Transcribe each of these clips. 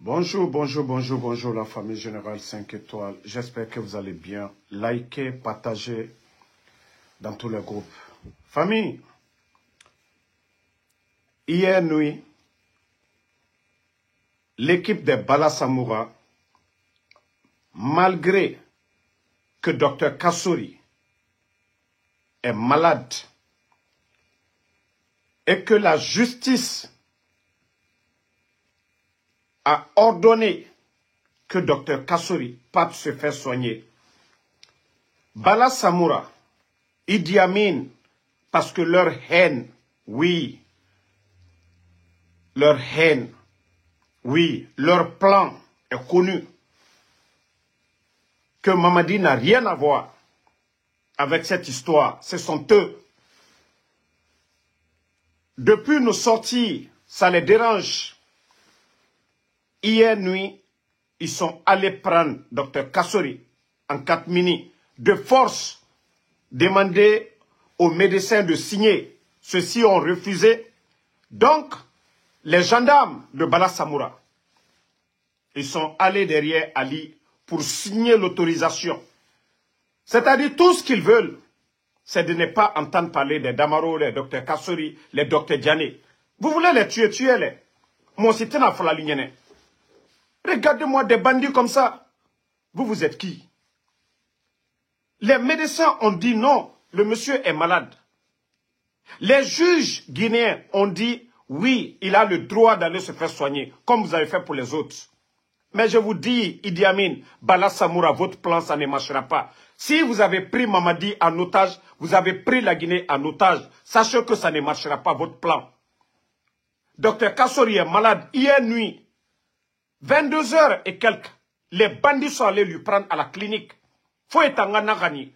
Bonjour, bonjour, bonjour, bonjour la famille Générale 5 étoiles. J'espère que vous allez bien. Likez, partagez dans tous les groupes. Famille, hier nuit, l'équipe des Bala Samoura, malgré que Dr Kassouri est malade et que la justice a ordonné que Dr Kassouri parte se faire soigner, Bala Samoura, Idi Amin, parce que leur haine, oui, leur haine, oui, leur plan est connu, que Mamadi n'a rien à voir avec cette histoire, ce sont eux. Depuis nos sorties, ça les dérange. Hier nuit, ils sont allés prendre Dr Kassouri en catimini, de force, demander aux médecins de signer. Ceux-ci ont refusé. Donc, les gendarmes de Bala Samoura, ils sont allés derrière Ali pour signer l'autorisation. C'est-à-dire tout ce qu'ils veulent, c'est de ne pas entendre parler des Damaro, les Dr Kassouri, les Dr Diané. Vous voulez les tuer, tuez-les. Moi, c'était la folie lignée. Regardez-moi des bandits comme ça. Vous êtes qui? Les médecins ont dit non, le monsieur est malade. Les juges guinéens ont dit oui, il a le droit d'aller se faire soigner, comme vous avez fait pour les autres. Mais je vous dis, Idi Amin, Bala Samoura, votre plan, ça ne marchera pas. Si vous avez pris Mamadi en otage, vous avez pris la Guinée en otage. Sachez que ça ne marchera pas, votre plan. Dr Kassouri est malade hier nuit. 22h et quelques, les bandits sont allés lui prendre à la clinique. Fouetanga Nagani,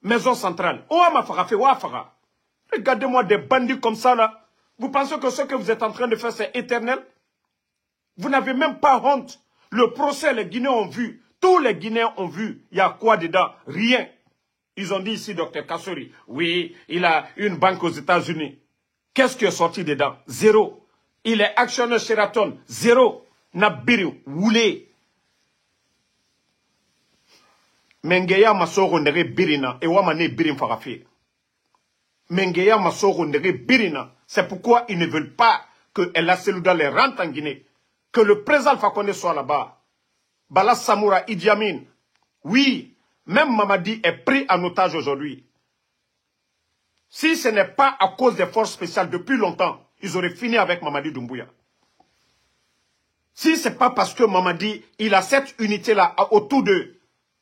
maison centrale. Regardez-moi des bandits comme ça là. Vous pensez que ce que vous êtes en train de faire c'est éternel? Vous n'avez même pas honte. Le procès, les Guinéens ont vu. Tous les Guinéens ont vu. Il y a quoi dedans? Rien. Ils ont dit ici, Dr Kassouri, oui, il a une banque aux États-Unis. Qu'est-ce qui est sorti dedans? Zéro. Il est actionnaire Sheraton. Zéro. Nabiri, Woulé. Mengeya Masoro nere birina, et Wamane birin farafi. Mengeya Masoro nere birina. C'est pourquoi ils ne veulent pas que El Selouda les rentre en Guinée. Que le président Alpha Condé soit là-bas. Bala Samoura, Idi Amin. Oui, même Mamadi est pris en otage aujourd'hui. Si ce n'est pas à cause des forces spéciales depuis longtemps, ils auraient fini avec Mamadi Doumbouya. Si ce n'est pas parce que Mamadi, il a cette unité-là autour d'eux,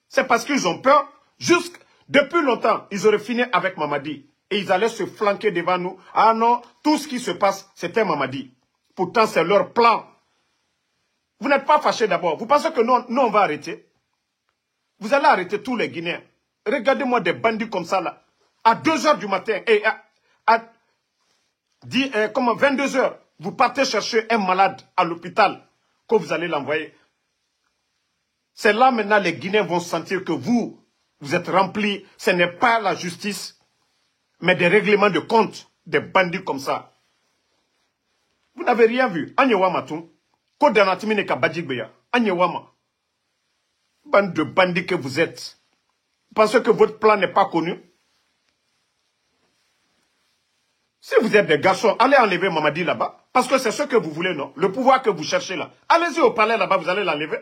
c'est parce qu'ils ont peur. Depuis longtemps, ils auraient fini avec Mamadi. Et ils allaient se flanquer devant nous. Ah non, tout ce qui se passe, c'était Mamadi. Pourtant, c'est leur plan. Vous n'êtes pas fâchés d'abord. Vous pensez que nous, on va arrêter? Vous allez arrêter tous les Guinéens. Regardez-moi des bandits comme ça là. À 2h du matin et à 22h, vous partez chercher un malade à l'hôpital que vous allez l'envoyer. C'est là maintenant les Guinéens vont sentir que vous êtes remplis. Ce n'est pas la justice, mais des règlements de compte, des bandits comme ça. Vous n'avez rien vu. Anyewama tout. Kodanatimine kabadjigbeya. Anyewama. Bande de bandits que vous êtes. Vous pensez que votre plan n'est pas connu? Si vous êtes des garçons, allez enlever Mamadi là-bas. Parce que c'est ce que vous voulez, non? Le pouvoir que vous cherchez là. Allez-y au palais là-bas, vous allez l'enlever.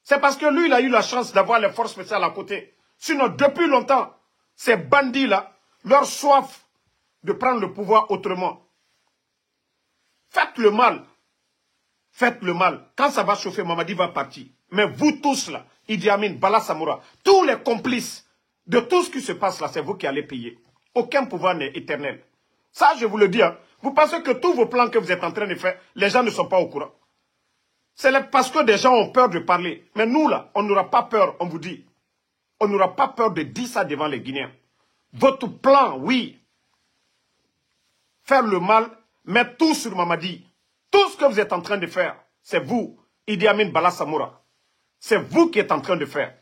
C'est parce que lui, il a eu la chance d'avoir les forces spéciales à côté. Sinon, depuis longtemps, ces bandits-là, leur soif de prendre le pouvoir autrement. Faites le mal. Faites le mal. Quand ça va chauffer, Mamadi va partir. Mais vous tous là, Idi Amin, Bala Samoura, tous les complices de tout ce qui se passe là, c'est vous qui allez payer. Aucun pouvoir n'est éternel. Ça, je vous le dis. Hein. Vous pensez que tous vos plans que vous êtes en train de faire, les gens ne sont pas au courant. C'est parce que des gens ont peur de parler. Mais nous là, on n'aura pas peur, on vous dit. On n'aura pas peur de dire ça devant les Guinéens. Votre plan, oui. Faire le mal, mettre tout sur Mamadi. Tout ce que vous êtes en train de faire, c'est vous, Idi Amin, Bala Samoura. C'est vous qui êtes en train de faire.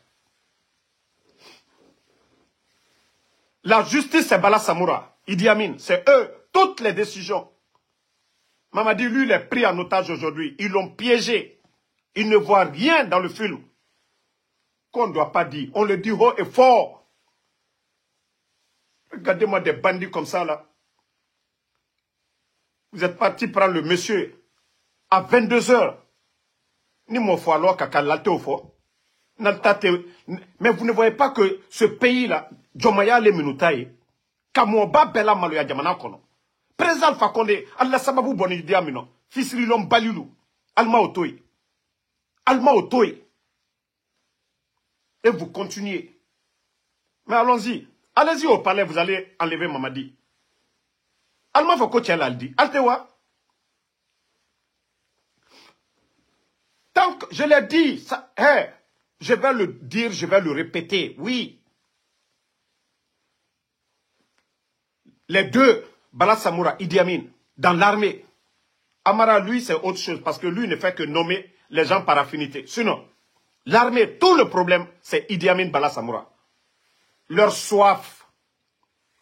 La justice, c'est Bala Samoura. Idi Amin, c'est eux. Toutes les décisions. Mamadi, lui, il est pris en otage aujourd'hui. Ils l'ont piégé. Il ne voit rien dans le film qu'on ne doit pas dire. On le dit haut et fort. Regardez-moi des bandits comme ça, là. Vous êtes parti prendre le monsieur à 22 h. Ni mon foi alors qu'à Kalaté au fort. Mais vous ne voyez pas que ce pays-là, Djomaya le Minutaye, Kamoba Bella Maloya Djamana Kono. Président Alpha Condé, Allah Sababu Boni Diamino, Fisrilom Balilou, Alma Otoy. Alma Otoy. Et vous continuez. Mais allons-y. Allez-y au palais, vous allez enlever Mamadi. Alma Foko Tchalaldi. Altewa. Tant que je l'ai dit, ça, hey, je vais le dire, je vais le répéter, oui. Les deux, Bala Samoura, Idi Amin, dans l'armée. Amara, lui, c'est autre chose, parce que lui ne fait que nommer les gens par affinité. Sinon, l'armée, tout le problème, c'est Idi Amin, Bala Samoura. Leur soif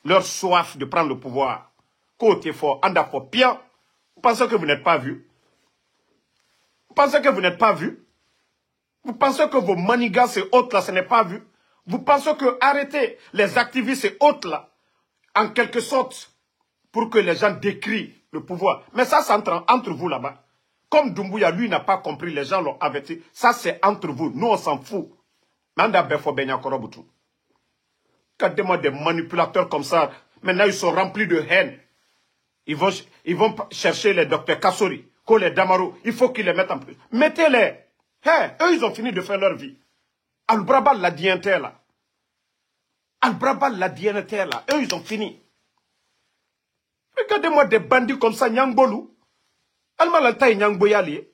de prendre le pouvoir. Côté fort, anda fort, bien. Vous pensez que vous n'êtes pas vu? Vous pensez que vous n'êtes pas vu? Vous pensez que vos manigas et autres là, ce n'est pas vu? Vous pensez que arrêter les activistes et autres là, en quelque sorte, pour que les gens décrient le pouvoir. Mais ça, c'est entre vous là-bas. Comme Doumbouya, lui, n'a pas compris, les gens l'ont averti. Ça, c'est entre vous. Nous, on s'en fout. Manda Befo Benya Korobutu. Regardez-moi des manipulateurs comme ça. Maintenant, ils sont remplis de haine. Ils vont chercher les docteurs Kassori, les Damaro. Il faut qu'ils les mettent en plus. Mettez-les. Hey, eux, ils ont fini de faire leur vie. Al-Brabal, la dignité là. Al-Brabal, la dignité là. Eux, ils ont fini. Regardez-moi des bandits comme ça, Nyangbolou. Al-Malalta et Nyangboyali.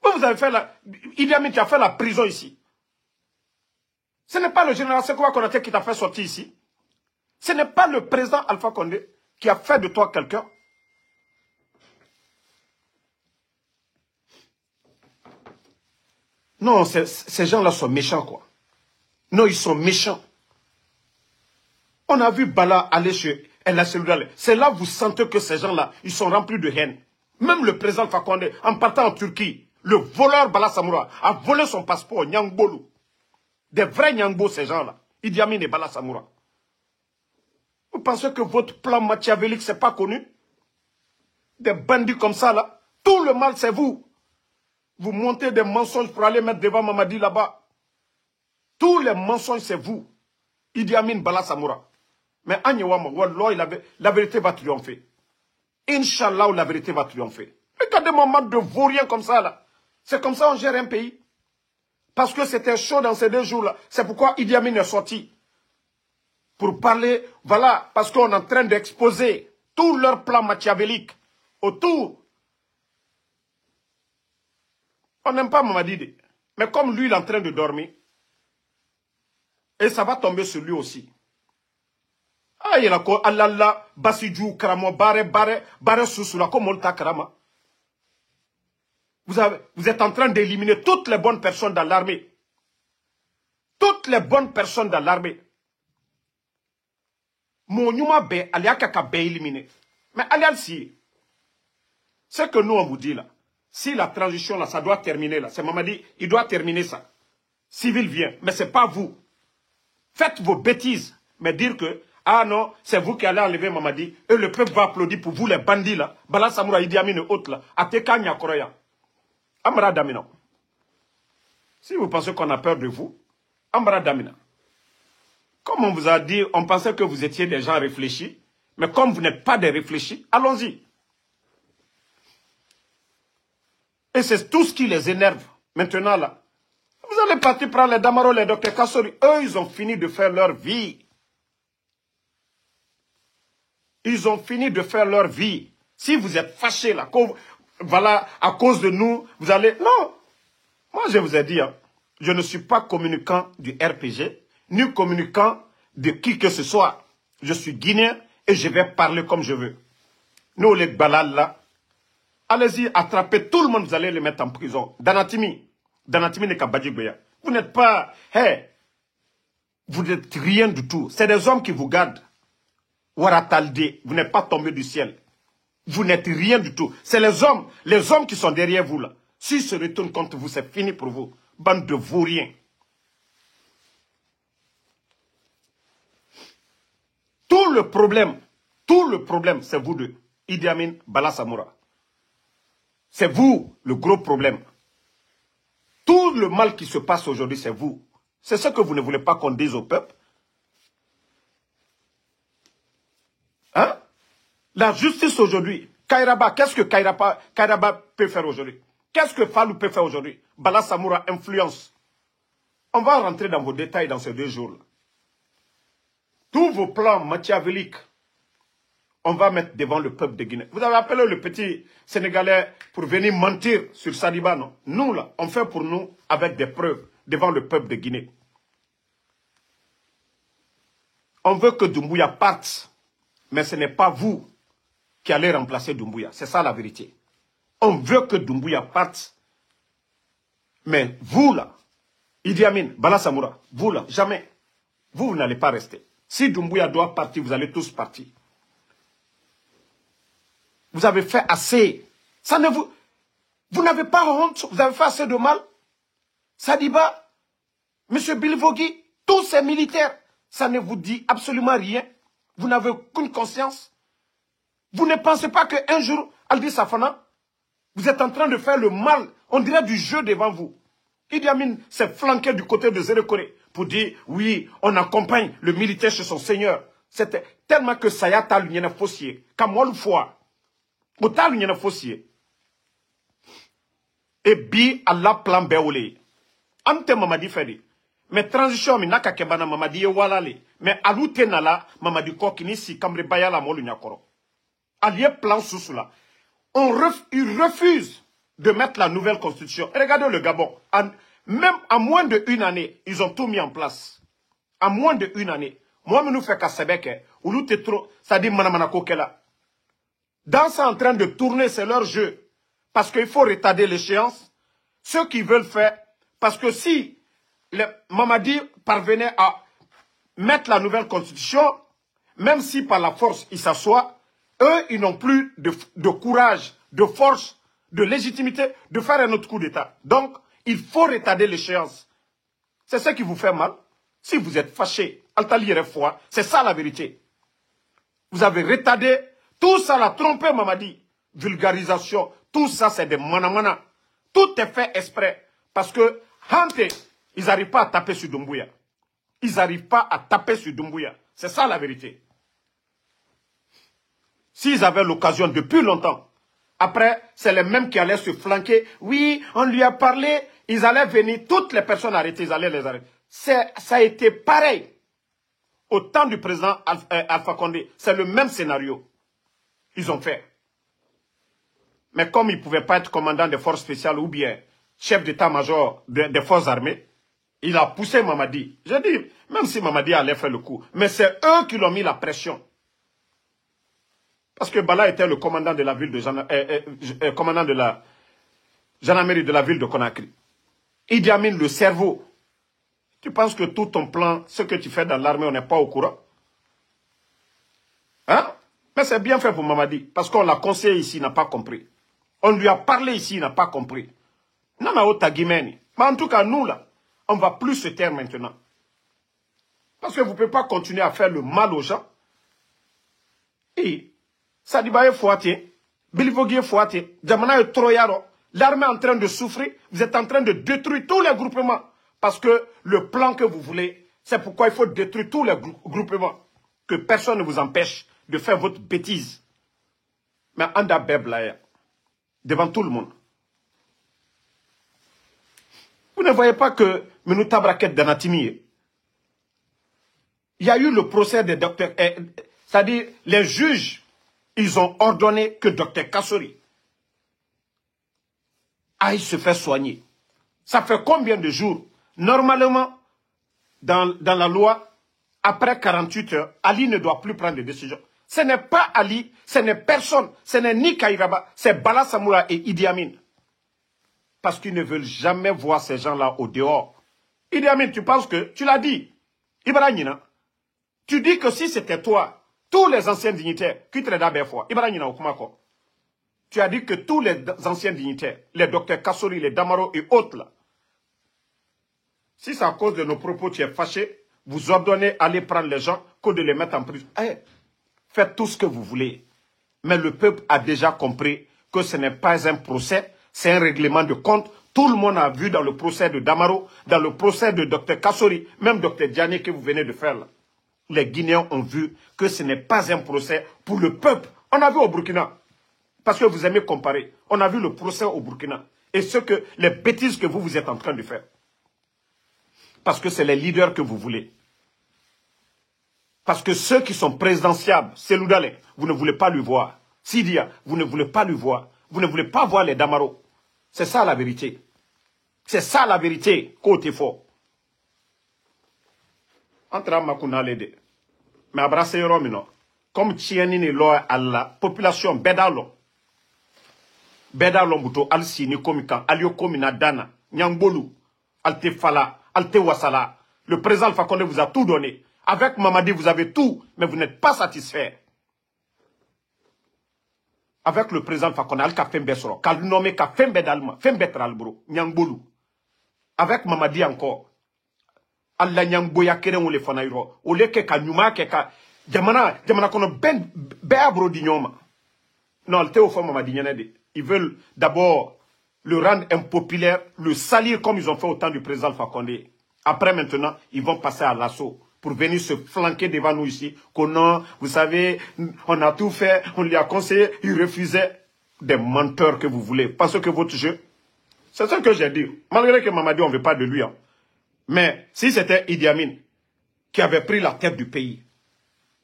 Vous avez fait la... Idi Amin, tu as fait la prison ici. Ce n'est pas le général Sekouba Konaté qui t'a fait sortir ici. Ce n'est pas le président Alpha Condé qui a fait de toi quelqu'un. Non, ces gens-là sont méchants, quoi. Non, ils sont méchants. On a vu Bala aller chez El Asseloudal. C'est là que vous sentez que ces gens-là, ils sont remplis de haine. Même le président Alpha Condé, en partant en Turquie, le voleur Bala Samoura a volé son passeport, Nyangbolou. Des vrais Nyangbo, ces gens-là. Idi Amin et Bala Samoura. Vous pensez que votre plan machiavélique, c'est pas connu? Des bandits comme ça, là. Tout le mal, c'est vous. Vous montez des mensonges pour aller mettre devant Mamadi là-bas. Tous les mensonges, c'est vous. Idi Amin, Bala Samoura. Mais Agnewama, la vérité va triompher. Inch'Allah, la vérité va triompher. Regardez-moi, man de vaurien comme ça, là. C'est comme ça qu'on gère un pays. Parce que c'était chaud dans ces 2 jours-là. C'est pourquoi Idi Amin est sorti. Pour parler, voilà, parce qu'on est en train d'exposer tout leur plan machiavélique autour. On n'aime pas Mamadi. Mais comme lui, il est en train de dormir, et ça va tomber sur lui aussi. Ah, il y a quoi? Allah, Basidjou, Karamo, Bare, Sousoula, comme on t'a Karama. Vous êtes en train d'éliminer toutes les bonnes personnes dans l'armée. Toutes les bonnes personnes dans l'armée. Mon Yuma Bé, Aliaka Bé éliminé. Mais Alialsi, ce que nous on vous dit là, si la transition là, ça doit terminer là, c'est Mamadi, il doit terminer ça. Civil vient, mais c'est pas vous. Faites vos bêtises, mais dire que, ah non, c'est vous qui allez enlever Mamadi, et le peuple va applaudir pour vous les bandits là, Bala Samoura, Idi Amin et autres là, Ateka Nyakoroya. Amra Damina. Si vous pensez qu'on a peur de vous, Amra Damina. Comme on vous a dit, on pensait que vous étiez des gens réfléchis, mais comme vous n'êtes pas des réfléchis, allons-y. Et c'est tout ce qui les énerve. Maintenant là, vous allez partir prendre les Damaro, les docteurs Kassori. Eux, ils ont fini de faire leur vie. Ils ont fini de faire leur vie. Si vous êtes fâchés là, voilà, à cause de nous, vous allez... Non. Moi, je vous ai dit, hein, je ne suis pas communicant du RPG, ni communicant de qui que ce soit. Je suis guinéen et je vais parler comme je veux. Nous, les balades là, allez-y, attrapez tout le monde, vous allez les mettre en prison. Danatimi n'est qu'à Badjigbeya. Vous n'êtes pas... Hey, vous n'êtes rien du tout. C'est des hommes qui vous gardent. Waratalde, vous n'êtes pas tombé du ciel. Vous n'êtes rien du tout. C'est les hommes qui sont derrière vous là. S'ils se retournent contre vous, c'est fini pour vous. Bande de vauriens. Tout le problème, c'est vous deux. Idi Amin, Bala Samoura. C'est vous le gros problème. Tout le mal qui se passe aujourd'hui, c'est vous. C'est ce que vous ne voulez pas qu'on dise au peuple. Hein? La justice aujourd'hui, Kairaba, qu'est-ce que Kairaba peut faire aujourd'hui? Qu'est-ce que Fallou peut faire aujourd'hui? Bala Samoura influence. On va rentrer dans vos détails dans ces 2 jours-là. Tous vos plans machiavéliques, on va mettre devant le peuple de Guinée. Vous avez appelé le petit Sénégalais pour venir mentir sur Sadiba, non? Nous, là, on fait pour nous avec des preuves devant le peuple de Guinée. On veut que Doumbouya parte, mais ce n'est pas vous qui allez remplacer Doumbouya. C'est ça la vérité. On veut que Doumbouya parte, mais vous, là, Idi Amin, Bala Samoura, vous, là, jamais. Vous n'allez pas rester. Si Doumbouya doit partir, vous allez tous partir. Vous avez fait assez. Ça ne vous n'avez pas honte. Vous avez fait assez de mal. Sadiba, M. Bilvogui, tous ces militaires, ça ne vous dit absolument rien. Vous n'avez aucune conscience. Vous ne pensez pas qu'un jour, Aldi Safana, vous êtes en train de faire le mal. On dirait du jeu devant vous. Idi Amin s'est flanqué du côté de Zérekoré pour dire, oui, on accompagne le militaire chez son seigneur. C'était tellement que Sayata l'union fossier, Kamol Foua, Ota l'union fossier. Et bi Allah plan beoulé. Ante Mamadi Fedi. Mais transition, minaka kebana Mamadi walale. Mais aloute nala, Mamadi kokini si kambre bayala molu nyakoro. Allié plan sous là. Ils refusent de mettre la nouvelle constitution. Et regardez le Gabon. Même à moins d'1 année, ils ont tout mis en place. À moins d'1 année. Moi, je nous fais qu'à Sebeke, ou nous te trop, ça dit Manamanako Kela. Dans ça en train de tourner, c'est leur jeu. Parce qu'il faut retarder l'échéance. Ceux qui veulent faire, parce que si Mamadi parvenait à mettre la nouvelle constitution, même si par la force il s'assoit, eux, ils n'ont plus de courage, de force, de légitimité de faire un autre coup d'État. Donc, il faut retarder l'échéance. C'est ce qui vous fait mal. Si vous êtes fâché, c'est ça la vérité. Vous avez retardé, tout ça l'a trompé Mamadi. Vulgarisation, tout ça c'est des manamana. Tout est fait exprès. Parce que, Hante, ils n'arrivent pas à taper sur Doumbouya. Ils n'arrivent pas à taper sur Doumbouya. C'est ça la vérité. S'ils avaient l'occasion depuis longtemps, après, c'est les mêmes qui allaient se flanquer. Oui, on lui a parlé, ils allaient venir, toutes les personnes arrêtées, ils allaient les arrêter. Ça a été pareil. Au temps du président Alpha Condé, c'est le même scénario. Ils ont fait. Mais comme il ne pouvait pas être commandant des forces spéciales ou bien chef d'état-major des forces armées, il a poussé Mamadi. J'ai dit, même si Mamadi allait faire le coup, mais c'est eux qui l'ont mis la pression. Parce que Bala était le commandant de la ville de commandant de la gendarmerie de la ville de Conakry. Idi Amin, le cerveau. Tu penses que tout ton plan, ce que tu fais dans l'armée, on n'est pas au courant? Hein? Mais c'est bien fait pour Mamadi. Parce qu'on l'a conseillé ici, il n'a pas compris. On lui a parlé ici, il n'a pas compris. Non, mais en tout cas, nous, là, on ne va plus se taire maintenant. Parce que vous ne pouvez pas continuer à faire le mal aux gens. Et Sadiba est fouaté, Bilvogi est fouaté, Djamana est troyaro. L'armée est en train de souffrir. Vous êtes en train de détruire tous les groupements. Parce que le plan que vous voulez, c'est pourquoi il faut détruire tous les groupements. Que personne ne vous empêche de faire votre bêtise. Mais Anda Beblaïa, devant tout le monde. Vous ne voyez pas que Menouta Braket Danatimi, il y a eu le procès des docteurs, c'est-à-dire les juges, ils ont ordonné que docteur Kassori aille se faire soigner. Ça fait combien de jours? Normalement, dans la loi, après 48 heures, Ali ne doit plus prendre de décision. Ce n'est pas Ali, ce n'est personne, ce n'est ni Kairaba, c'est Bala Samoura et Idi Amin. Parce qu'ils ne veulent jamais voir ces gens-là au dehors. Idi Amin, tu penses que, tu l'as dit, Ibrahima, tu dis que si c'était toi, tous les anciens dignitaires, qui te l'ont fois, Ibrahima Okumako, Tu as dit que tous les anciens dignitaires, les docteurs Kassori, les Damaro et autres, là, si c'est à cause de nos propos, tu es fâché, vous ordonnez d'aller prendre les gens que de les mettre en prison. Hey, faites tout ce que vous voulez. Mais le peuple a déjà compris que ce n'est pas un procès, c'est un règlement de compte. Tout le monde a vu dans le procès de Damaro, dans le procès de Dr Kassori, même Dr Diané que vous venez de faire là. Les Guinéens ont vu que ce n'est pas un procès pour le peuple. On a vu au Burkina, parce que vous aimez comparer, on a vu le procès au Burkina. Et les bêtises que vous êtes en train de faire. Parce que c'est les leaders que vous voulez. Parce que ceux qui sont présidentiables, Cellou Dalein, vous ne voulez pas lui voir. Sidia, vous ne voulez pas lui voir. Vous ne voulez pas voir les Damaro. C'est ça la vérité. C'est ça la vérité, côté fort. Entre Makuna Lede. Mais abracez Romino. Comme Tienini Loa Allah, population Bedalo. Bedalo Mbuto, Al-Sini Komikan, Alio Komina Dana, Nyangbolou, Alte Fala, Alte Wasala. Le président Alpha Condé vous a tout donné. Avec Mamadi, vous avez tout, mais vous n'êtes pas satisfait. Avec le président Alpha Condé, Al-Ka Fembe Soro, Kal nommé Ka Fembe Dalma, Fembe Tralbro, Nyangbolou. Avec Mamadi encore. Allah Nyangboya Keren ou le Fanairo, ou le Keka Nyuma Keka, Jamana Kono Ben Beabro Dignoma. Non, le Théo Mamadi Nyanede. Ils veulent d'abord le rendre impopulaire, le salir comme ils ont fait au temps du président Alpha Condé. Après maintenant, ils vont passer à l'assaut pour venir se flanquer devant nous ici. Que non, vous savez, on a tout fait, on lui a conseillé, il refusait. Des menteurs que vous voulez. Parce que votre jeu, c'est ce que j'ai dit. Malgré que Mamadi, on ne veut pas de lui. Hein. Mais si c'était Idi Amin qui avait pris la tête du pays,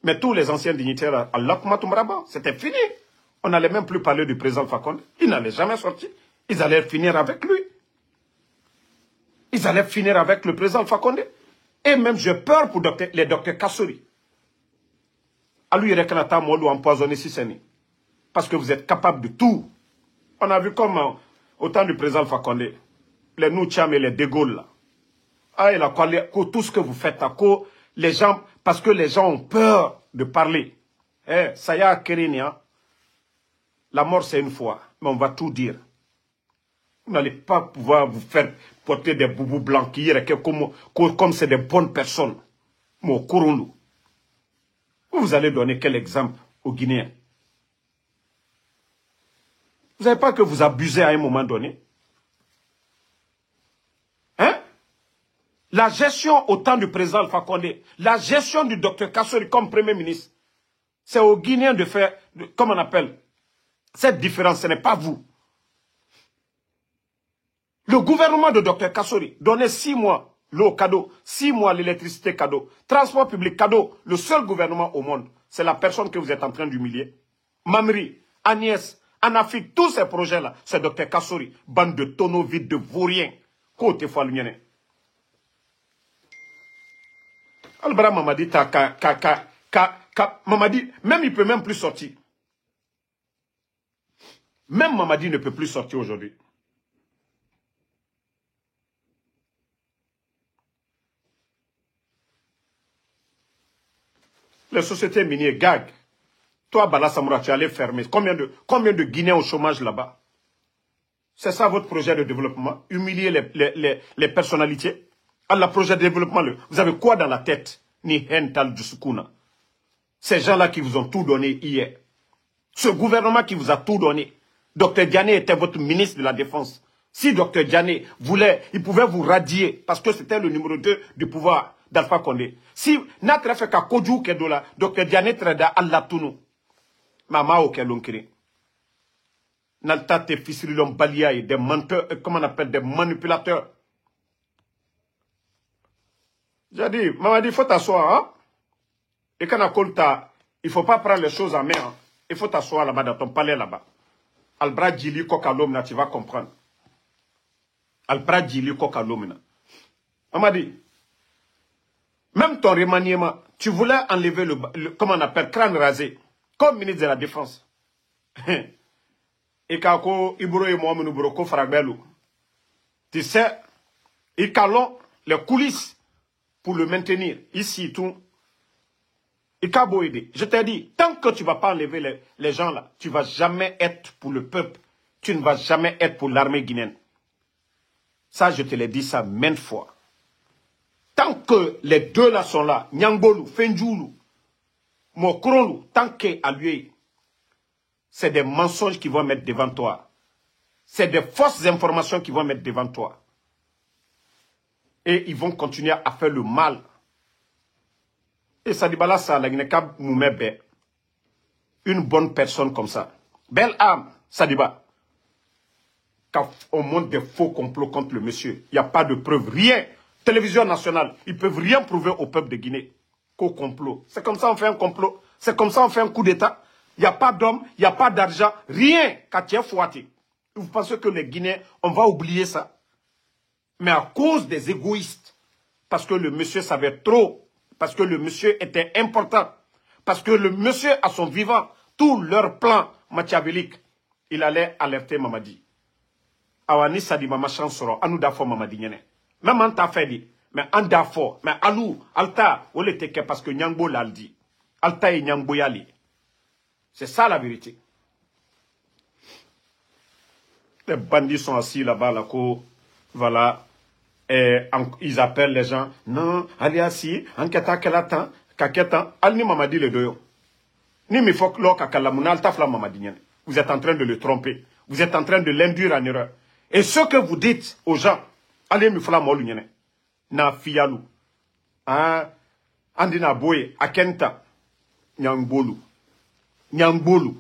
mais tous les anciens dignitaires, Allah Kumatoumraba, c'était fini. On n'allait même plus parler du président Fakonde. Il n'allait jamais sortir. Ils allaient finir avec lui. Ils allaient finir avec le président Fakonde. Et même j'ai peur pour les docteurs Kassori. À lui, Rekanata Molo empoisonné Sisseni. Parce que vous êtes capable de tout. On a vu comment, au temps du président Fakonde, les Noucham et les De Gaulle, là. Ah, il a tout ce que vous faites à cause, les gens, parce que les gens ont peur de parler. Eh, ça y a Kérinia. La mort, c'est une fois, mais on va tout dire. Vous n'allez pas pouvoir vous faire porter des boubous blancs qui comme c'est des bonnes personnes. Mon Kouroulou. Vous allez donner quel exemple aux Guinéens? Vous n'avez pas que vous abusez à un moment donné? Hein? La gestion au temps du président Alpha Condé, la gestion du docteur Kassori comme Premier ministre, c'est aux Guinéens de faire, comment on appelle, cette différence, ce n'est pas vous. Le gouvernement de Dr Kassori donnait 6 mois l'eau cadeau, 6 mois l'électricité cadeau, transport public cadeau. Le seul gouvernement au monde, c'est la personne que vous êtes en train d'humilier. Mamri, Agnès, Anafik, tous ces projets-là, c'est Dr Kassori. Bande de tonneaux vides, de vauriens. Côté fois l'union. Albra Mamadi, Mamadi, même il ne peut même plus sortir. Même Mamadi ne peut plus sortir aujourd'hui. Les sociétés minières gaguent. Toi, Bala Samoura, tu allais fermer. Combien de Guinéens au chômage là-bas? C'est ça votre projet de développement? Humilier les personnalités? Alors, le projet de développement, vous avez quoi dans la tête? Ni Hental Djoussoukuna. Ces gens-là qui vous ont tout donné hier. Ce gouvernement qui vous a tout donné. Dr Diané était votre ministre de la Défense. Si Dr Diané voulait, il pouvait vous radier parce que c'était le numéro 2 du pouvoir d'Alpha Condé. Si notre fait qu'à Kodjou Kedola, Dr Diané trada Allah Tounou. Mama au Kelonkiri. Nalta te fisirilon baliaï, des menteurs, comment on appelle, des manipulateurs. J'ai dit, maman dit, il faut t'asseoir, hein? Et quand on a il ne faut pas prendre les choses en main, hein? Il faut t'asseoir là-bas, dans ton palais là-bas. Albra Djili Kokalomna, tu vas comprendre. Albra Djili Kokalomna. Maman dit, même ton remaniement, tu voulais enlever comment on appelle, crâne rasé, comme ministre de la Défense. Et quand Ibro et moi, nous broko fragbelou. Tu sais, ils calons les coulisses pour le maintenir. Ici, tout. Je t'ai dit, tant que tu ne vas pas enlever les gens là, tu ne vas jamais être pour le peuple. Tu ne vas jamais être pour l'armée guinéenne. Ça, je te l'ai dit ça maintes fois. Tant que les deux là sont là, Nyangolu, Fendjoulou, Mokrolu, tant qu'à lui, c'est des mensonges qu'ils vont mettre devant toi. C'est des fausses informations qu'ils vont mettre devant toi. Et ils vont continuer à faire le mal. Et Sadibala, ça, une bonne personne comme ça. Belle âme, Sadiba. Quand on monte des faux complots contre le monsieur, il n'y a pas de preuves, rien. Télévision nationale, ils ne peuvent rien prouver au peuple de Guinée qu'au complot. C'est comme ça on fait un complot, c'est comme ça on fait un coup d'État. Il n'y a pas d'homme, il n'y a pas d'argent, rien qu'à tiens fouaté. Vous pensez que les Guinéens, on va oublier ça? Mais à cause des égoïstes, parce que le monsieur savait trop, parce que le monsieur était important, parce que le monsieur, à son vivant, tout leur plan machiavélique, il allait alerter Mamadi. Awani Sadi Mama Chansoro, Anou Dafo Mamadi Nyene. Même en t'a fait dit, mais en Dafo, mais Alou, Alta, ou le teke parce que Nyangbo l'a dit. Alta et Nyangbo yali. C'est ça la vérité. Les bandits sont assis là-bas, là, voilà. Et ils appellent les gens. Non, allez assis, enquête quel temps, kaketa, al ni Mamadi le doyo. Ni mi fok lo kakalamuna alta fla Mamadi Nyene. Vous êtes en train de le tromper. Vous êtes en train de l'induire en erreur. Et ce que vous dites aux gens, allez me fla molu Nyene. Na fiyalu. Andina boye, akenta. Nyangbolu. Nyangbolu.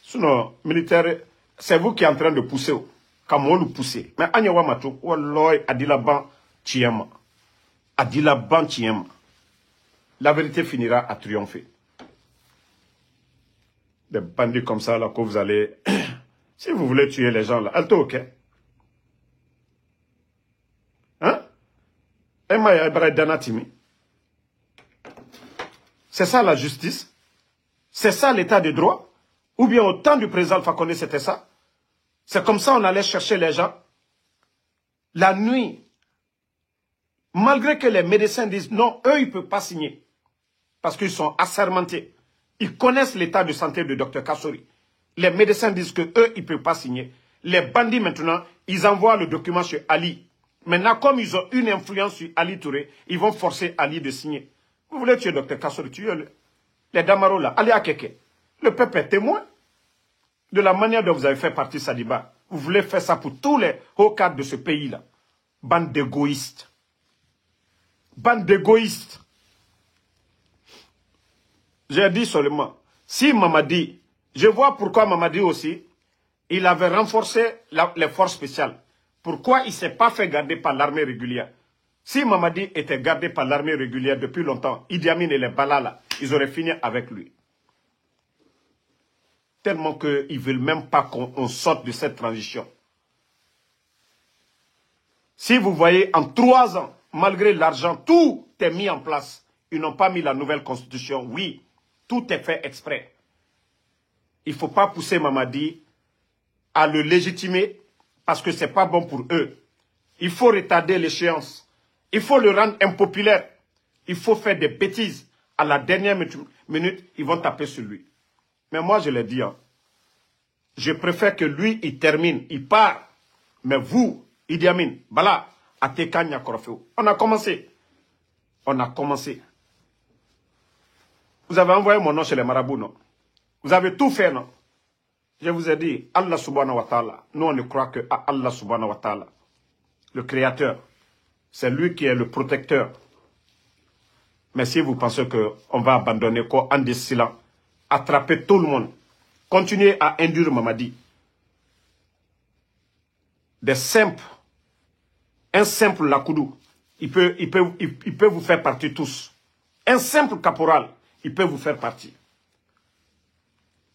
Sinon, militaire, c'est vous qui êtes en train de pousser. Comme on le pousse. Mais Anyawa Matou, Walloy, Adilaban, Tiema. Adilaban, Tiema. La vérité finira à triompher. Des bandits comme ça, là, que vous allez... Si vous voulez tuer les gens, là, elle est OK. Hein? C'est ça la justice? C'est ça l'état de droit? Ou bien au temps du président Alpha Condé, c'était ça? C'est comme ça on allait chercher les gens? La nuit, malgré que les médecins disent non, eux, ils ne peuvent pas signer. Parce qu'ils sont assermentés. Ils connaissent l'état de santé de Dr Kassori. Les médecins disent que eux, ils ne peuvent pas signer. Les bandits, maintenant, ils envoient le document sur Ali. Maintenant, comme ils ont une influence sur Ali Touré, ils vont forcer Ali de signer. Vous voulez tuer Dr Kassori, tuez-le. Les Damaro là, Ali Akeke. Le peuple est témoin de la manière dont vous avez fait partie Sadiba. Vous voulez faire ça pour tous les hauts cadres de ce pays-là. Bande d'égoïstes. Bande d'égoïstes. J'ai dit seulement, si Mamadi, je vois pourquoi Mamadi aussi, il avait renforcé les forces spéciales. Pourquoi il ne s'est pas fait garder par l'armée régulière? Si Mamadi était gardé par l'armée régulière depuis longtemps, Idi Amin et les Balala, ils auraient fini avec lui. Tellement qu'ils ne veulent même pas qu'on sorte de cette transition. Si vous voyez, en 3 ans, malgré l'argent, tout est mis en place. Ils n'ont pas mis la nouvelle constitution. Oui, tout est fait exprès. Il ne faut pas pousser Mamadi à le légitimer parce que ce n'est pas bon pour eux. Il faut retarder l'échéance. Il faut le rendre impopulaire. Il faut faire des bêtises. À la dernière minute, ils vont taper sur lui. Mais moi, je l'ai dit, hein, je préfère que lui, il termine, il part. Mais vous, Idi Amin, Bala, Atekanya Korofeo, on a commencé. On a commencé. Vous avez envoyé mon nom chez les marabouts, non? Vous avez tout fait, non? Je vous ai dit, Allah subhanahu wa ta'ala, nous on ne croit que à Allah subhanahu wa ta'ala, le créateur. C'est lui qui est le protecteur. Mais si vous pensez qu'on va abandonner, qu'en décilant, attraper tout le monde, continuez à induire Mamadi. Des simples, un simple Lakoudou, il peut vous faire partie tous. Un simple caporal, il peut vous faire partie.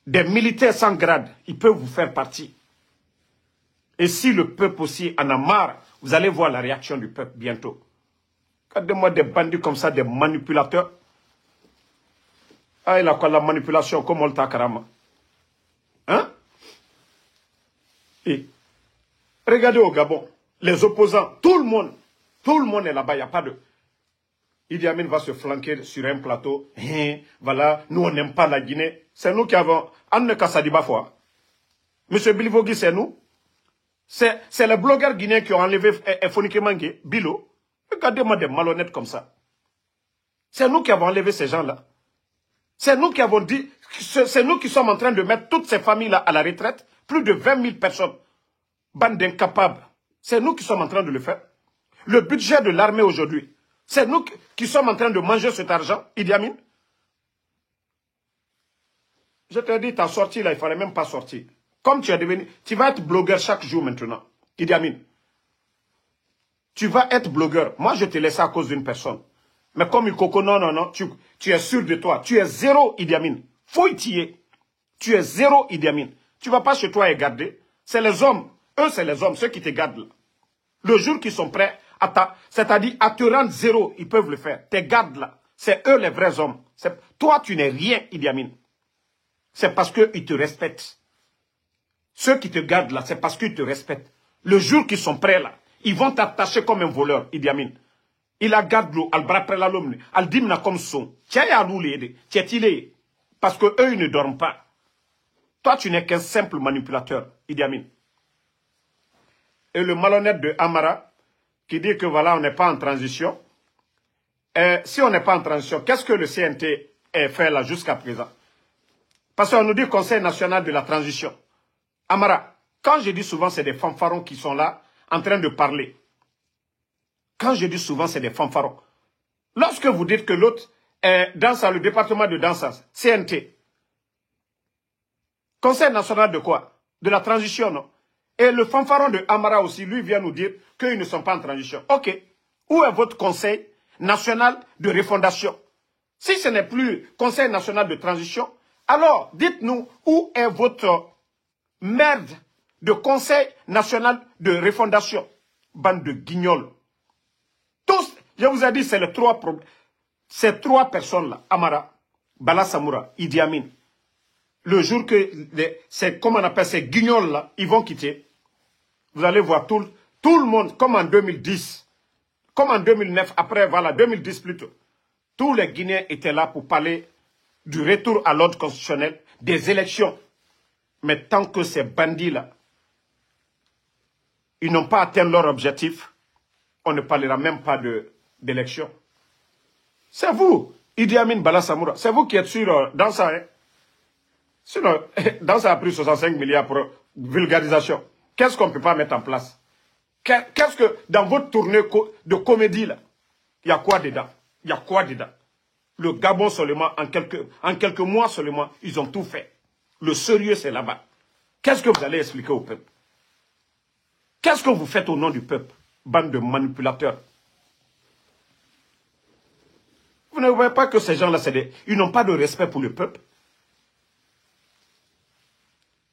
Des militaires sans grade, il peut vous faire partie. Et si le peuple aussi en a marre, vous allez voir la réaction du peuple bientôt. Regardez-moi des bandits comme ça, des manipulateurs. Ah, il a quoi la manipulation comme Olta Karama? Hein? Et regardez au Gabon, les opposants, tout le monde est là-bas, il n'y a pas de... Idi Amin va se flanquer sur un plateau. Voilà, nous on n'aime pas la Guinée. C'est nous qui avons... Anne Kassadiba Foa. Monsieur Bilivogui, c'est nous. C'est les blogueurs guinéens qui ont enlevé Fonike Mangue, Bilo. Regardez-moi des malhonnêtes comme ça. C'est nous qui avons enlevé ces gens-là. C'est nous qui avons dit... C'est nous qui sommes en train de mettre toutes ces familles-là à la retraite. Plus de 20 000 personnes. Bande d'incapables. C'est nous qui sommes en train de le faire. Le budget de l'armée aujourd'hui, c'est nous qui sommes en train de manger cet argent, Idi Amin. Je te dis, ta sortie là, il ne fallait même pas sortir. Comme tu es devenu, tu vas être blogueur chaque jour maintenant, Idi Amin. Tu vas être blogueur. Moi, je te laisse à cause d'une personne. Mais comme Ikoko, non, tu es sûr de toi. Tu es zéro, Idi Amin. Faut y tirer. Tu es zéro, Idi Amin. Tu ne vas pas chez toi et garder. C'est les hommes. Eux, c'est les hommes, ceux qui te gardent là. Le jour qu'ils sont prêts, c'est-à-dire à te rendre zéro, ils peuvent le faire. Tes gardes là, c'est eux les vrais hommes. Toi, tu n'es rien, Idi Amin. C'est parce qu'ils te respectent. Ceux qui te gardent là, c'est parce qu'ils te respectent. Le jour qu'ils sont prêts là, ils vont t'attacher comme un voleur, Idi Amin. Il a gardé l'eau, al bras près la l'homme, al dimna comme son. Tiens, à l'oulé, tiens, parce que eux, ils ne dorment pas. Toi, tu n'es qu'un simple manipulateur, Idi Amin. Et le malhonnête de Amara, qui dit que voilà, on n'est pas en transition. Si on n'est pas en transition, qu'est-ce que le CNT a fait là jusqu'à présent? Parce qu'on nous dit Conseil national de la transition. Amara, quand je dis souvent, c'est des fanfarons qui sont là en train de parler. Quand je dis souvent, c'est des fanfarons. Lorsque vous dites que l'autre est dans le département de Dansas, CNT, Conseil national de quoi? De la transition, non? Et le fanfaron de Amara aussi, lui, vient nous dire qu'ils ne sont pas en transition. Ok. Où est votre Conseil national de refondation? Si ce n'est plus Conseil national de transition, alors dites-nous où est votre merde de Conseil national de refondation? Bande de guignols. Tous, je vous ai dit, c'est les trois problèmes. Ces trois personnes-là, Amara, Bala Samoura, Idi Amin, le jour que comment on appelle ces guignols-là, ils vont quitter, vous allez voir tout le monde, comme en 2010, comme en 2009, après, voilà, 2010 plutôt, tous les Guinéens étaient là pour parler du retour à l'ordre constitutionnel, des élections. Mais tant que ces bandits-là, ils n'ont pas atteint leur objectif, on ne parlera même pas d'élections. C'est vous, Idi Amin Bala Samoura, c'est vous qui êtes sur dans ça, hein? Sinon, dans ça a pris 65 milliards pour vulgarisation. Qu'est-ce qu'on ne peut pas mettre en place? Qu'est-ce que, dans votre tournée de comédie, là, il y a quoi dedans? Il y a quoi dedans? Le Gabon seulement, en quelques mois seulement, ils ont tout fait. Le sérieux, c'est là-bas. Qu'est-ce que vous allez expliquer au peuple? Qu'est-ce que vous faites au nom du peuple? Bande de manipulateurs. Vous ne voyez pas que ces gens-là, ils n'ont pas de respect pour le peuple?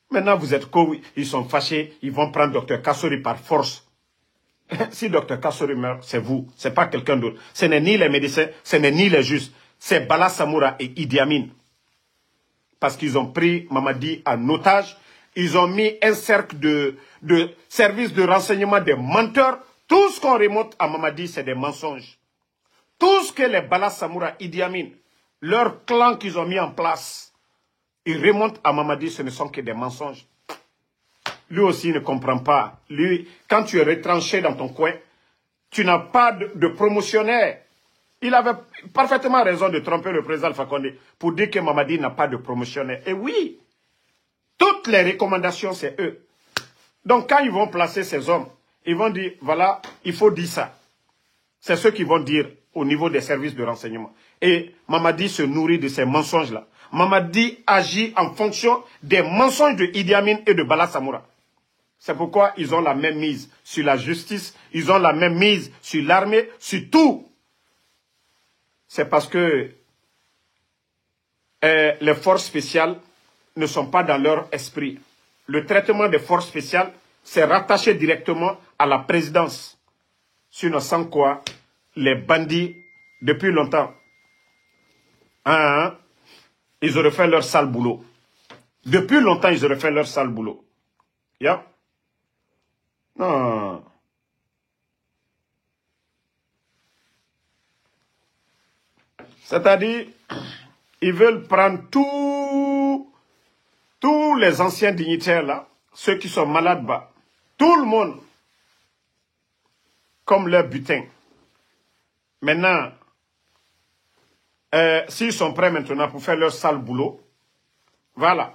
Maintenant, vous êtes ils sont fâchés, ils vont prendre Dr Kassori par force. Si Dr Kassori meurt, c'est vous, c'est pas quelqu'un d'autre. Ce n'est ni les médecins, ce n'est ni les juges, c'est Bala Samoura et Idi Amin. Parce qu'ils ont pris Mamadi en otage, ils ont mis un cercle de services de renseignement des menteurs. Tout ce qu'on remonte à Mamadi, c'est des mensonges. Tout ce que les Bala Samoura, Idi Amin, leur clan qu'ils ont mis en place, ils remontent à Mamadi, ce ne sont que des mensonges. Lui aussi ne comprend pas. Lui, quand tu es retranché dans ton coin, tu n'as pas de promotionnaire. Il avait parfaitement raison de tromper le président Alpha Condé pour dire que Mamadi n'a pas de promotionnaire. Et oui, toutes les recommandations, c'est eux. Donc quand ils vont placer ces hommes, ils vont dire, voilà, il faut dire ça. C'est ce qu'ils vont dire au niveau des services de renseignement. Et Mamadi se nourrit de ces mensonges-là. Mamadi agit en fonction des mensonges de Idi Amin et de Bala Samoura. C'est pourquoi ils ont la même mise sur la justice, ils ont la même mise sur l'armée, sur tout. C'est parce que les forces spéciales ne sont pas dans leur esprit. Le traitement des forces spéciales, c'est rattaché directement à la présidence. Sinon, sans quoi, les bandits, depuis longtemps, ils auraient fait leur sale boulot. Depuis longtemps, ils auraient fait leur sale boulot. Yeah? Non. C'est-à-dire, ils veulent prendre tous les anciens dignitaires là, ceux qui sont malades bas, tout le monde, comme leur butin. Maintenant, s'ils sont prêts maintenant pour faire leur sale boulot, voilà.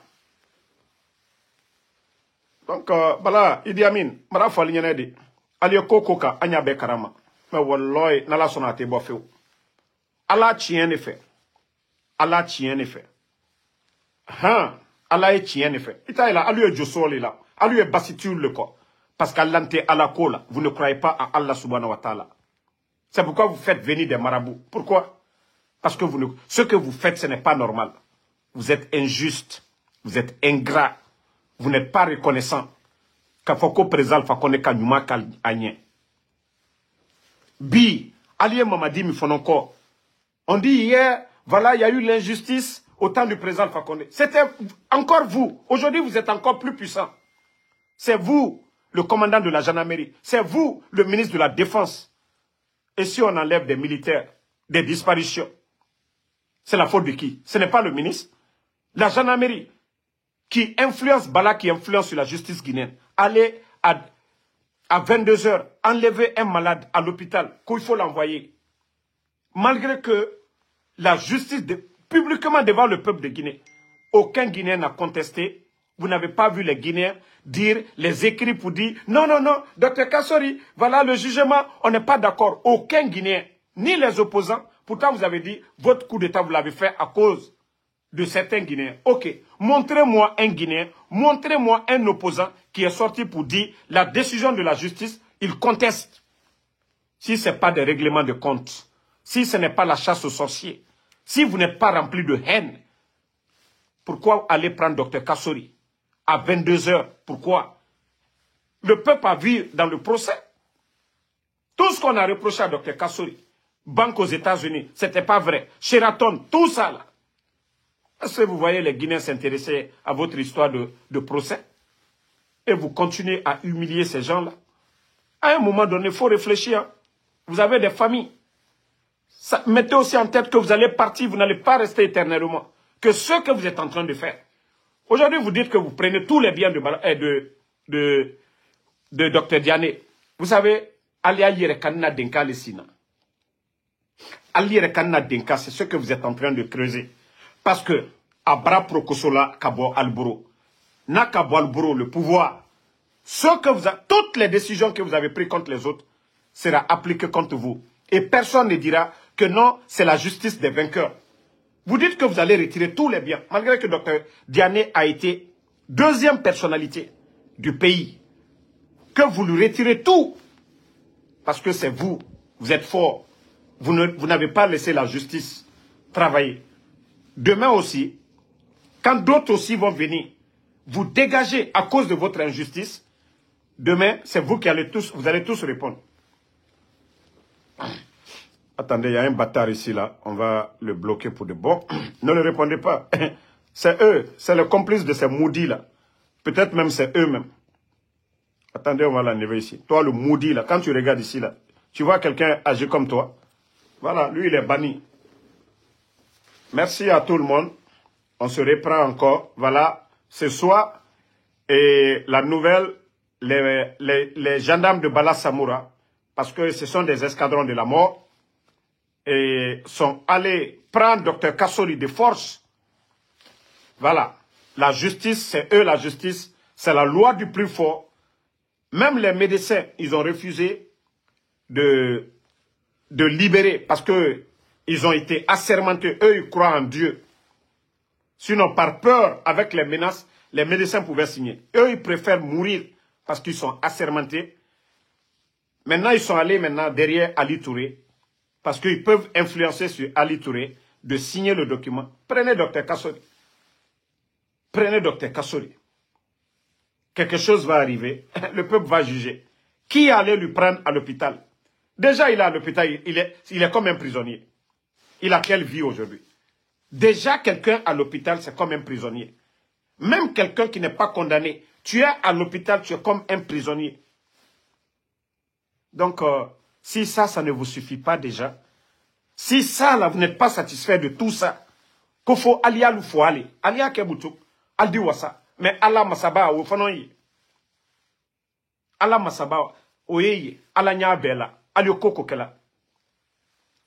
Donc, voilà, Idi Amin, mara fali nyane di. Ali koko ka anya be karama. Mais wallahi, nala sonate bo feu. Allah tient ne fait. Allah tient ne fait. Hein, Allah est tient ne fait. Ita ila, alu e josoli là. Alu e basitul le corps. Parce qu'Allah te ala kola. Vous ne croyez pas à Allah subhanahu wa ta'ala. C'est pourquoi vous faites venir des marabouts. Pourquoi? Parce que ce que vous faites, ce n'est pas normal. Vous êtes injuste. Vous êtes ingrat. Vous n'êtes pas reconnaissant. Kafoko présal fa kone kanyuma kalanye. Bi, Alié Mamadi mi font encore. On dit hier, voilà, il y a eu l'injustice au temps du président Fakonde. C'était encore vous. Aujourd'hui, vous êtes encore plus puissant. C'est vous, le commandant de la gendarmerie. C'est vous, le ministre de la Défense. Et si on enlève des militaires, des disparitions, c'est la faute de qui? Ce n'est pas le ministre. La gendarmerie, qui influence Bala, qui influence sur la justice guinéenne. Allez à 22 h, enlever un malade à l'hôpital, qu'il faut l'envoyer. Malgré que la justice, publiquement devant le peuple de Guinée, aucun Guinéen n'a contesté. Vous n'avez pas vu les Guinéens dire, les écrits pour dire, non, non, non, Dr Kassori, voilà le jugement, on n'est pas d'accord. Aucun Guinéen, ni les opposants, pourtant vous avez dit, votre coup d'État, vous l'avez fait à cause de certains Guinéens. Ok, montrez-moi un Guinéen, montrez-moi un opposant qui est sorti pour dire, la décision de la justice, il conteste. Si ce n'est pas des règlements de compte, si ce n'est pas la chasse aux sorciers, si vous n'êtes pas rempli de haine, pourquoi aller prendre Dr Kassori à 22 h? Pourquoi? Le peuple a vu dans le procès. Tout ce qu'on a reproché à Dr Kassori, banque aux États-Unis, ce n'était pas vrai. Sheraton, tout ça là. Est-ce que vous voyez les Guinéens s'intéresser à votre histoire de procès? Et vous continuez à humilier ces gens-là? À un moment donné, il faut réfléchir. Vous avez des familles. Mettez aussi en tête que vous allez partir, vous n'allez pas rester éternellement. Que ce que vous êtes en train de faire. Aujourd'hui, vous dites que vous prenez tous les biens de Dr Diané. Vous savez, Ali Yerekanna Denka Lessina. Ali Yerekanna Denka, c'est ce que vous êtes en train de creuser. Parce que, Abra Prokosola Kabo Alboro, na Kabo Alboro, le pouvoir, toutes les décisions que vous avez prises contre les autres, sera appliquées contre vous. Et personne ne dira que non, c'est la justice des vainqueurs. Vous dites que vous allez retirer tous les biens, malgré que Dr Diané a été deuxième personnalité du pays. Que vous lui retirez tout. Parce que c'est vous, vous êtes fort. Vous n'avez pas laissé la justice travailler. Demain aussi, quand d'autres aussi vont venir vous dégager à cause de votre injustice, demain, c'est vous qui allez vous allez tous répondre. Attendez, il y a un bâtard ici, là. On va le bloquer pour de bon. Ne le répondez pas. C'est eux. C'est le complice de ces maudits, là. Peut-être même c'est eux-mêmes. Attendez, on va l'enlever ici. Toi, le maudit, là, quand tu regardes ici, là, tu vois quelqu'un agir comme toi. Voilà, lui, il est banni. Merci à tout le monde. On se reprend encore. Voilà, ce soir. Et la nouvelle, les gendarmes de Bala Samoura, parce que ce sont des escadrons de la mort, et sont allés prendre Dr Kassori de force. Voilà. La justice, c'est eux la justice. C'est la loi du plus fort. Même les médecins, ils ont refusé de libérer parce que ils ont été assermentés. Eux, ils croient en Dieu. Sinon, par peur, avec les menaces, les médecins pouvaient signer. Eux, ils préfèrent mourir parce qu'ils sont assermentés. Maintenant, ils sont allés derrière Ali Touré parce qu'ils peuvent influencer sur Ali Touré de signer le document. Prenez Dr Kassori. Prenez Dr Kassori. Quelque chose va arriver. Le peuple va juger. Qui allait lui prendre à l'hôpital? Déjà, il est à l'hôpital. Il est comme un prisonnier. Il a quelle vie aujourd'hui? Déjà, quelqu'un à l'hôpital, c'est comme un prisonnier. Même quelqu'un qui n'est pas condamné. Tu es à l'hôpital, tu es comme un prisonnier. Donc, si ça ne vous suffit pas déjà, Si ça, là, vous n'êtes pas satisfait de tout ça, qu'il faut aller à l'oufou aller. Aller à Keboutou, al diwasa. Mais Allah masaba ou fanoyi. Allah masaba oyeye. Allah nya bela. Ali koko kela.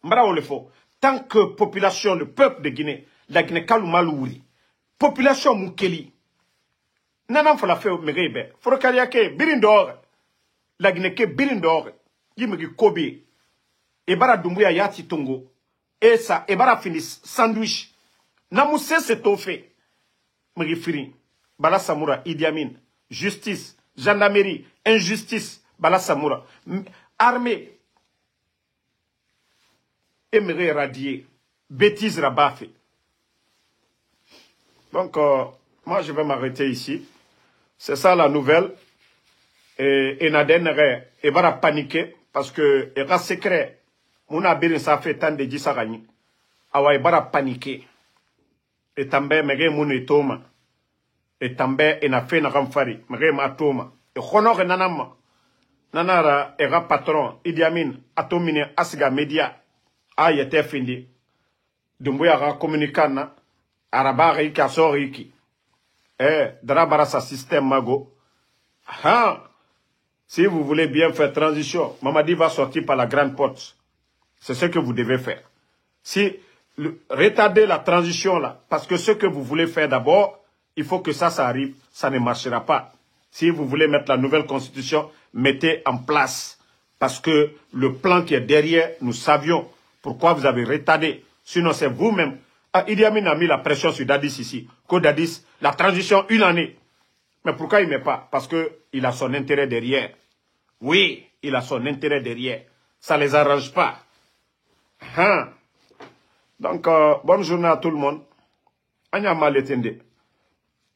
Mbara le fo. Tant que population, le peuple de Guinée, la Guinée kaloumalouri, population moukeli, nanan fala fe merebe. Forokariake birindor. La Guinée ke birindor. Yimegi kobe. Ebara Doumbouya yati tongo. Et ça, ebara finis sandwich. Namousse c'est tout fait. Mrifiri. Bala Samoura, Idi Amin. Justice. Gendarmerie. Injustice. Bala Samoura. Armée. Aimerait radier. Bêtise rabafé. Donc, moi je vais m'arrêter ici. C'est ça la nouvelle. Et Naden va paniquer parce que il y a secret. Mon abir ça fait tant de disarani. Awa va paniquer. Et tambe mege mon etoma. Et tambe ena fait na ramfari. Mege ma toma. Et honore nanama. Nanara era patron. Idi Amin atomine asiga media. A yete findi. Doumbouya ra communicana. Araba reiki asoriki. Drabara sa système mago. Ah. Si vous voulez bien faire transition, Mamadi va sortir par la grande porte. C'est ce que vous devez faire. Si retardez la transition là, parce que ce que vous voulez faire d'abord, il faut que ça arrive, ça ne marchera pas. Si vous voulez mettre la nouvelle constitution, mettez en place. Parce que le plan qui est derrière, nous savions pourquoi vous avez retardé. Sinon, c'est vous-même. Ah, Idi Amin a mis la pression sur Dadis ici. Que Dadis, la transition, une année. Mais pourquoi il ne met pas? Parce qu'il a son intérêt derrière. Oui, il a son intérêt derrière. Ça ne les arrange pas. Hein? Donc, bonne journée à tout le monde.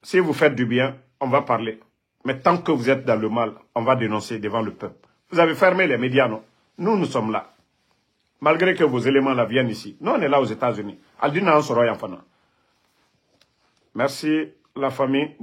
Si vous faites du bien, on va parler. Mais tant que vous êtes dans le mal, on va dénoncer devant le peuple. Vous avez fermé les médias, non? Nous, nous sommes là. Malgré que vos éléments là viennent ici. Nous, on est là aux États-Unis. Aldina Ansoro Yafana. Merci, la famille.